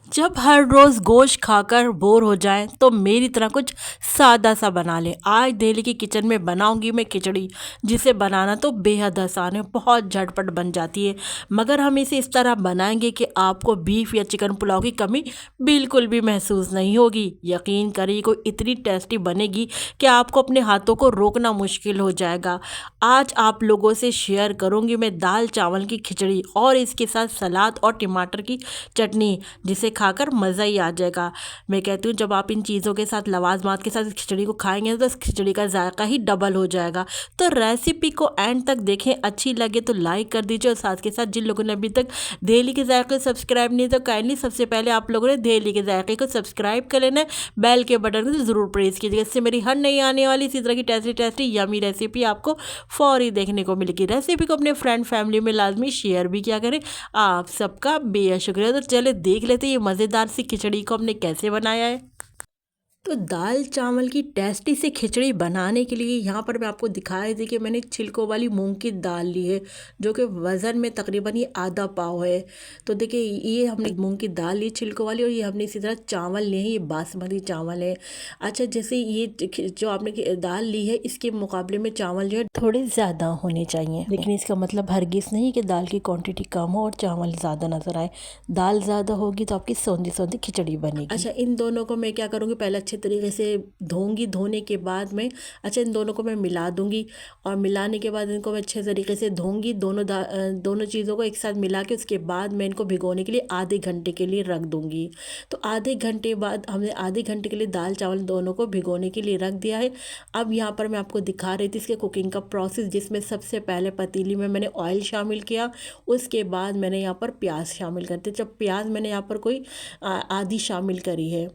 जब हर रोज़ गोश्त खाकर बोर हो जाएं तो मेरी तरह कुछ सादा सा बना लें। आज दिल्ली की किचन में बनाऊंगी मैं खिचड़ी, जिसे बनाना तो बेहद आसान है, बहुत झटपट बन जाती है। मगर हम इसे इस तरह बनाएंगे कि आपको बीफ या चिकन पुलाव की कमी बिल्कुल भी महसूस नहीं होगी। यकीन करिए, कोई इतनी टेस्टी बनेगी कि आपको अपने हाथों को रोकना मुश्किल हो जाएगा। आज आप लोगों से शेयर करूंगी मैं दाल चावल की खिचड़ी और इसके साथ सलाद और टमाटर की चटनी, जिसे खाकर मज़ा ही आ जाएगा। मैं कहती हूँ, जब आप इन चीज़ों के साथ लवाजमात के साथ इस खिचड़ी को खाएंगे तो इस खिचड़ी का जायका ही डबल हो जाएगा। तो रेसिपी को एंड तक देखें, अच्छी लगे तो लाइक कर दीजिए, और साथ के साथ जिन लोगों ने अभी तक दहली के जायके सब्सक्राइब नहीं तो काइंडली सबसे पहले आप लोगों ने दहली के जायके को सब्सक्राइब कर लेना है, बेल के बटन को तो ज़रूर प्रेस कीजिएगा। इससे मेरी हर नई आने वाली इसी तरह की टेस्टी टेस्टी यमी रेसिपी आपको फौरी देखने को मिलेगी। रेसिपी को अपने फ्रेंड फैमिली में लाजमी शेयर भी किया करें। आप सबका बेहद शुक्रिया। तो चले देख लेते ये मज़ेदार सी खिचड़ी को हमने कैसे बनाया है। तो दाल चावल की टेस्टी सी खिचड़ी बनाने के लिए यहाँ पर मैं आपको दिखा रही थी कि मैंने छिलकों वाली मूंग की दाल ली है, जो कि वज़न में तकरीबन ये आधा पाव है। तो देखिए, ये हमने मूंग की दाल ली छिलकों वाली, और ये हमने इसी तरह चावल लिए हैं, ये बासमती चावल है। अच्छा, जैसे ये जो आपने दाल ली है, इसके मुकाबले में चावल जो है थोड़े ज़्यादा होने चाहिए, लेकिन इसका मतलब हरगिज़ नहीं कि दाल की क्वांटिटी कम हो और चावल ज़्यादा नज़र आए। दाल ज़्यादा होगी तो आपकी सौंधी सौंधी खिचड़ी बनेगी। अच्छा, इन दोनों को मैं क्या करूँगी, पहले अच्छे तरीके से धोऊंगी। धोने के बाद में इन दोनों को मैं मिला दूंगी, और मिलाने के बाद इनको मैं अच्छे तरीके से धोऊंगी। दोनों चीज़ों को एक साथ मिला के उसके बाद मैं इनको भिगोने के लिए आधे घंटे के लिए रख दूंगी। तो आधे घंटे बाद हमने आधे घंटे के लिए दाल चावल दोनों को भिगोने के लिए रख दिया है। अब यहाँ पर मैं आपको दिखा रही थी इसके कुकिंग का प्रोसेस, जिसमें सबसे पहले पतीली में मैंने ऑयल शामिल किया। उसके बाद मैंने यहाँ पर प्याज शामिल करते, जब प्याज मैंने यहाँ पर कोई आधी शामिल करी है,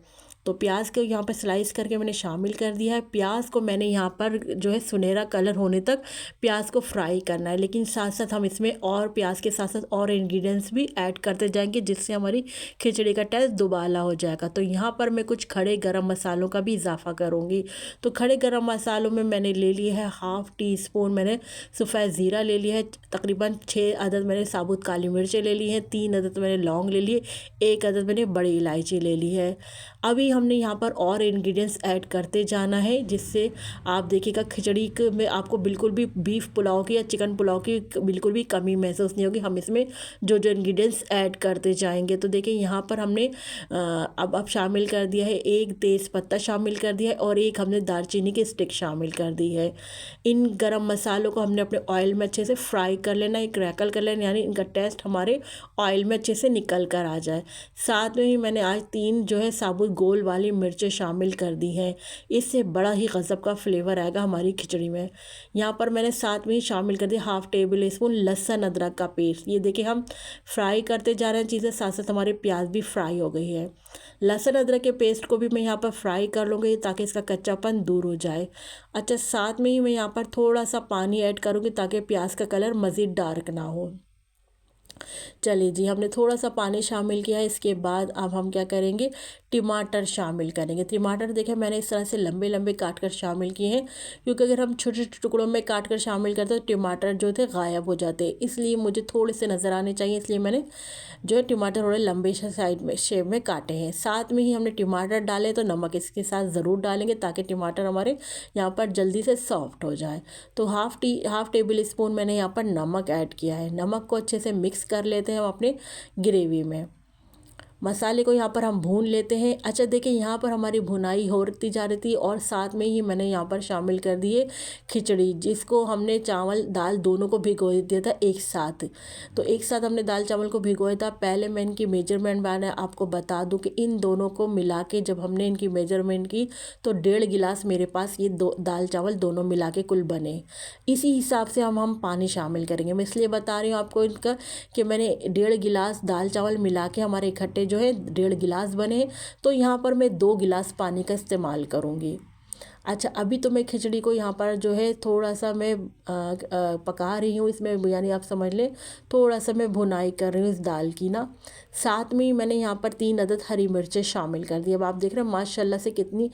तो प्याज को यहाँ पर स्लाइस करके मैंने शामिल कर दिया है। प्याज को मैंने यहाँ पर जो है सुनहरा कलर होने तक प्याज को फ्राई करना है, लेकिन साथ साथ हम इसमें और प्याज के साथ साथ और इंग्रेडिएंट्स भी ऐड करते जाएंगे, जिससे हमारी खिचड़ी का टेस्ट दुबाला हो जाएगा। तो यहाँ पर मैं कुछ खड़े गरम मसालों का भी इजाफा करूँगी। तो खड़े गरम मसालों में मैंने ले लिया है हाफ़ टी स्पून मैंने सफ़ेद ज़ीरा ले लिया है, तकरीबन 6 अदद मैंने साबुत काली मिर्चें ले ली हैं, 3 अदद मैंने लौंग ले लिए, 1 अदद मैंने बड़ी इलायची ले ली है। अभी हमने यहाँ पर और इंग्रेडिएंट्स ऐड करते जाना है, जिससे आप देखिएगा खिचड़ी में आपको बिल्कुल भी बीफ पुलाव की या चिकन पुलाव की बिल्कुल भी कमी महसूस नहीं होगी। हम इसमें जो जो इंग्रेडिएंट्स ऐड करते जाएंगे, तो देखिए यहाँ पर हमने अब शामिल कर दिया है, 1 तेज़ पत्ता शामिल कर दिया है, और 1 हमने दालचीनी की स्टिक शामिल कर दी है। इन गरम मसालों को हमने अपने ऑयल में अच्छे से फ्राई कर लेना है, क्रैकल कर लेना, यानी इनका टेस्ट हमारे ऑयल में अच्छे से निकल कर आ जाए। साथ में ही मैंने आज 3 जो है साबुत गोल वाली मिर्चें शामिल कर दी हैं, इससे बड़ा ही गज़ब का फ्लेवर आएगा हमारी खिचड़ी में। यहाँ पर मैंने साथ में ही शामिल कर दिया हाफ़ टेबल स्पून लहसुन अदरक का पेस्ट। ये देखिए, हम फ्राई करते जा रहे हैं चीज़ें, साथ साथ हमारे प्याज भी फ्राई हो गई है। लहसुन अदरक के पेस्ट को भी मैं यहाँ पर फ्राई कर लूँगी, ताकि इसका कच्चापन दूर हो जाए। अच्छा, साथ में ही मैं यहाँ पर थोड़ा सा पानी ऐड करूँगी, ताकि प्याज का कलर मज़ीद डार्क ना हो। चलिए जी, हमने थोड़ा सा पानी शामिल किया है। इसके बाद अब हम क्या करेंगे, टमाटर शामिल करेंगे। टमाटर देखें मैंने इस तरह से लंबे लंबे काट कर शामिल किए हैं, क्योंकि अगर हम छोटे छोटे टुकड़ों में काट कर शामिल करते तो टमाटर जो थे गायब हो जाते, इसलिए मुझे थोड़े से नज़र आने चाहिए, इसलिए मैंने जो है टमाटर थोड़े लंबे साइड में शेप में काटे हैं। साथ में ही हमने टमाटर डाले, तो नमक इसके साथ ज़रूर डालेंगे, ताकि टमाटर हमारे यहाँ पर जल्दी से सॉफ्ट हो जाए। तो हाफ़ टेबल स्पून मैंने यहाँ पर नमक ऐड किया है। नमक को अच्छे से मिक्स कर लेते हैं हम अपने ग्रेवी में। मसाले को यहाँ पर हम भून लेते हैं। अच्छा, देखिए यहाँ पर हमारी भुनाई होती जा रही थी, और साथ में ही मैंने यहाँ पर शामिल कर दिए खिचड़ी, जिसको हमने चावल दाल दोनों को भिगो दिया था एक साथ। तो एक साथ हमने दाल चावल को भिगोया था। पहले मैं इनकी मेजरमेंट मैंने आपको बता दूँ कि इन दोनों को मिला के जब हमने इनकी मेजरमेंट की, तो 1.5 गिलास मेरे पास ये दाल चावल दोनों मिला के कुल बने। इसी हिसाब से हम पानी शामिल करेंगे। मैं इसलिए बता रही हूँ आपको इनका, कि मैंने 1.5 गिलास दाल चावल मिला के हमारे इकट्ठे जो है 1.5 गिलास बने, तो यहाँ पर मैं 2 गिलास पानी का इस्तेमाल करूँगी। अच्छा, अभी तो मैं खिचड़ी को यहाँ पर जो है थोड़ा सा मैं पका रही हूँ इसमें, यानी आप समझ लें थोड़ा सा मैं भुनाई कर रही हूँ इस दाल की ना। साथ में ही मैंने यहाँ पर 3 अदद हरी मिर्चें शामिल कर दी। अब आप देख रहे हैं माशाल्लाह से कितनी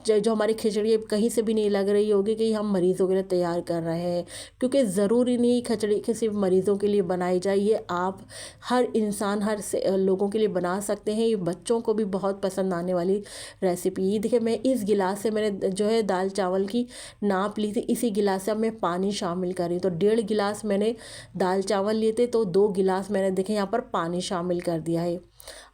जो हमारी खिचड़ी है कहीं से भी नहीं लग रही होगी कि हम मरीज़ों के लिए तैयार कर रहे हैं, क्योंकि ज़रूरी नहीं खिचड़ी कि सिर्फ मरीज़ों के लिए बनाई जाए। ये आप हर इंसान लोगों के लिए बना सकते हैं। ये बच्चों को भी बहुत पसंद आने वाली रेसिपी। ये देखिए मैं इस गिलास से मैंने जो है दाल चावल की नाप ली थी, इसी गिलास से अब मैं पानी शामिल कर रही हूँ। तो 1.5 गिलास मैंने दाल चावल लिए थे, तो 2 गिलास मैंने देखे यहाँ पर पानी शामिल कर दिया है।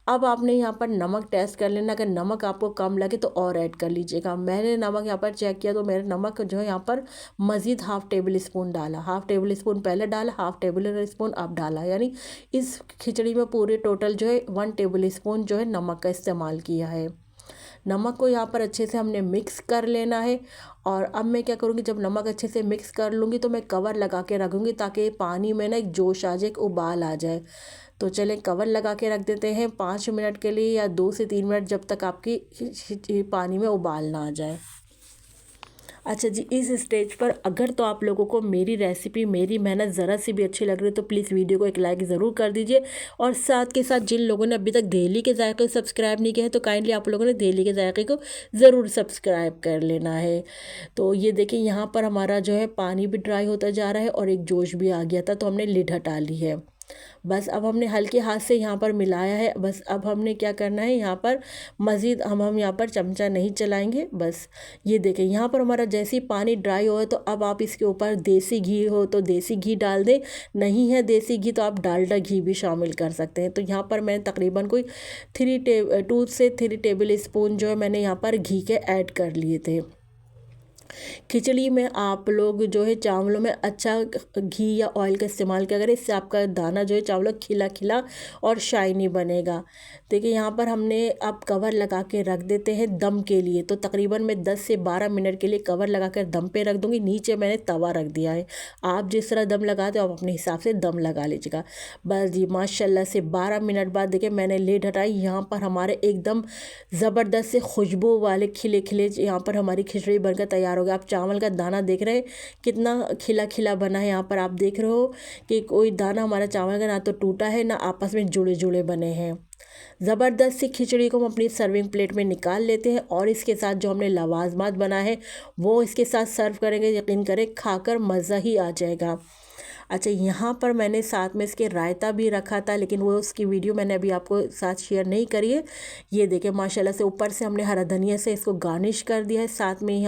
अब आपने यहाँ पर नमक टेस्ट कर लेना, अगर नमक आपको कम लगे तो और ऐड कर लीजिएगा। मैंने नमक यहाँ पर चेक किया तो मेरा नमक जो है यहाँ पर मज़ीद हाफ़ टेबल स्पून डाला, हाफ़ टेबल स्पून पहले डाला, हाफ़ टेबल स्पून अब डाला, यानी इस खिचड़ी में पूरे टोटल जो है 1 टेबल स्पून जो है नमक का इस्तेमाल किया है। नमक को यहाँ पर अच्छे से हमने मिक्स कर लेना है। और अब मैं क्या करूँगी, जब नमक अच्छे से मिक्स कर लूँगी तो मैं कवर लगा के रखूँगी ताकि पानी में ना एक जोश आ जाए, एक उबाल आ जाए। तो चलें कवर लगा के रख देते हैं 5 मिनट के लिए या 2 से 3 मिनट, जब तक आपकी पानी में उबाल ना आ जाए। अच्छा जी, इस स्टेज पर अगर तो आप लोगों को मेरी रेसिपी, मेरी मेहनत ज़रा सी भी अच्छी लग रही है तो प्लीज़ वीडियो को एक लाइक ज़रूर कर दीजिए। और साथ के साथ जिन लोगों ने अभी तक दहली के जायके को सब्सक्राइब नहीं किया है तो काइंडली आप लोगों ने दहली के जायके को ज़रूर सब्सक्राइब कर लेना है। तो ये देखिए यहाँ पर हमारा जो है पानी भी ड्राई होता जा रहा है और एक जोश भी आ गया था, तो हमने लिड हटा ली है। बस अब हमने हल्के हाथ से यहाँ पर मिलाया है। बस अब हमने क्या करना है, यहाँ पर मज़ीद हम यहाँ पर चमचा नहीं चलाएंगे। बस ये देखें यहाँ पर हमारा जैसे ही पानी ड्राई हो तो अब आप इसके ऊपर देसी घी हो तो देसी घी डाल दें, नहीं है देसी घी तो आप डालडा घी भी शामिल कर सकते हैं। तो यहाँ पर मैं तकरीबन कोई 2 से 3 टेबल स्पून जो है मैंने यहाँ पर घी के ऐड कर लिए थे। खिचड़ी में आप लोग जो है चावलों में अच्छा घी या ऑयल का इस्तेमाल किया करें, इससे आपका दाना जो है चावलों खिला खिला और शाइनी बनेगा। देखिए यहाँ पर हमने अब कवर लगा के रख देते हैं दम के लिए। तो तकरीबन मैं 10 से 12 मिनट के लिए कवर लगा कर दम पे रख दूँगी। नीचे मैंने तवा रख दिया है, आप जिस तरह दम लगाते हो आप अपने हिसाब से दम लगा लीजिएगा। बस जी माशाल्लाह से 12 मिनट बाद देखिए मैंने लिड हटाई। यहाँ पर हमारे एकदम ज़बरदस्त से खुशबू वाले खिले खिले यहाँ पर हमारी खिचड़ी बनकर तैयार हो गया। आप चावल का दाना देख रहे हैं कितना खिला खिला बना है। यहाँ पर आप देख रहे हो कि कोई दाना हमारा चावल का ना तो टूटा है ना आपस में जुड़े जुड़े बने हैं। ज़बरदस्त सी खिचड़ी को हम अपनी सर्विंग प्लेट में निकाल लेते हैं और इसके साथ जो हमने लवाजमात बना है वो इसके साथ सर्व करेंगे। यकीन करें खाकर मज़ा ही आ जाएगा। अच्छा यहाँ पर मैंने साथ में इसके रायता भी रखा था, लेकिन वो उसकी वीडियो मैंने अभी आपको साथ शेयर नहीं करी है। ये देखिए माशाल्लाह से ऊपर से हमने हरा धनिया से इसको गार्निश कर दिया है। साथ में ही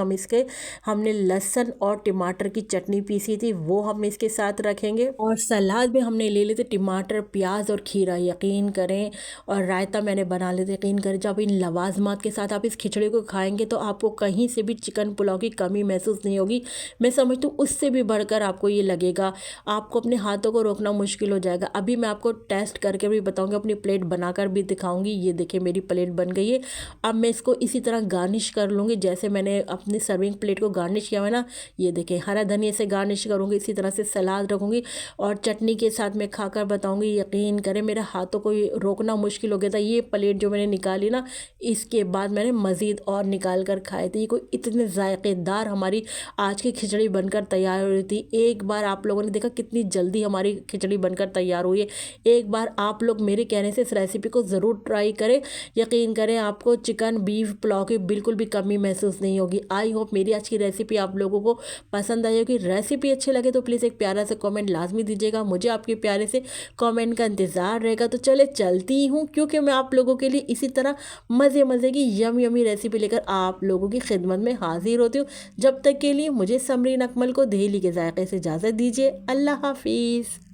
हमने लहसुन और टमाटर की चटनी पीसी थी वो हम इसके साथ रखेंगे। और सलाद में हमने ले लेते टमाटर, प्याज और खीरा, यकीन करें। और रायता मैंने बना लेते, यकीन करें जब इन लवाजमात के साथ आप इस खिचड़ी को खाएंगे तो आपको कहीं से भी चिकन पुलाव की कमी महसूस नहीं होगी। मैं समझती हूँ उससे भी बढ़कर आपको ये लगेगा, आपको अपने हाथों को रोकना मुश्किल हो जाएगा। अभी मैं आपको टेस्ट करके भी बताऊंगी, अपनी प्लेट बनाकर भी दिखाऊंगी। ये देखिए मेरी प्लेट बन गई है। अब मैं इसको इसी तरह गार्निश कर लूँगी जैसे मैंने अपनी सर्विंग प्लेट को गार्निश किया है ना। ये देखिए हरा धनिया से गार्निश करूँगी, इसी तरह से सलाद रखूँगी और चटनी के साथ मैं खाकर बताऊँगी। यकीन करें मेरे हाथों को रोकना मुश्किल हो गया था। ये प्लेट जो मैंने निकाली ना, इसके बाद मैंने मज़ीद और निकाल कर खाए थे। ये कोई इतने ज़ायक़ेदार हमारी आज की खिचड़ी बनकर तैयार हो रही थी। एक बार आप लोगों ने देखा कितनी जल्दी हमारी खिचड़ी बनकर तैयार हुई है। एक बार आप लोग मेरे कहने से इस रेसिपी को ज़रूर ट्राई करें। यकीन करें आपको चिकन बीफ पुलाव की बिल्कुल भी कमी महसूस नहीं होगी। आई होप मेरी आज की रेसिपी आप लोगों को पसंद आई होगी। रेसिपी अच्छी लगे तो प्लीज़ एक प्यारा सा कमेंट लाजमी दीजिएगा, मुझे आपके प्यारे से कमेंट का इंतज़ार रहेगा। तो चले चलती हूँ, क्योंकि मैं आप लोगों के लिए इसी तरह मज़े मज़े की यमी रेसिपी लेकर आप लोगों की खिदमत में हाजिर होती हूँ। जब तक के लिए मुझे समरीन अकमल को दहली के जायके से इजाज़त दीजिए। अल्लाह हाफिज़।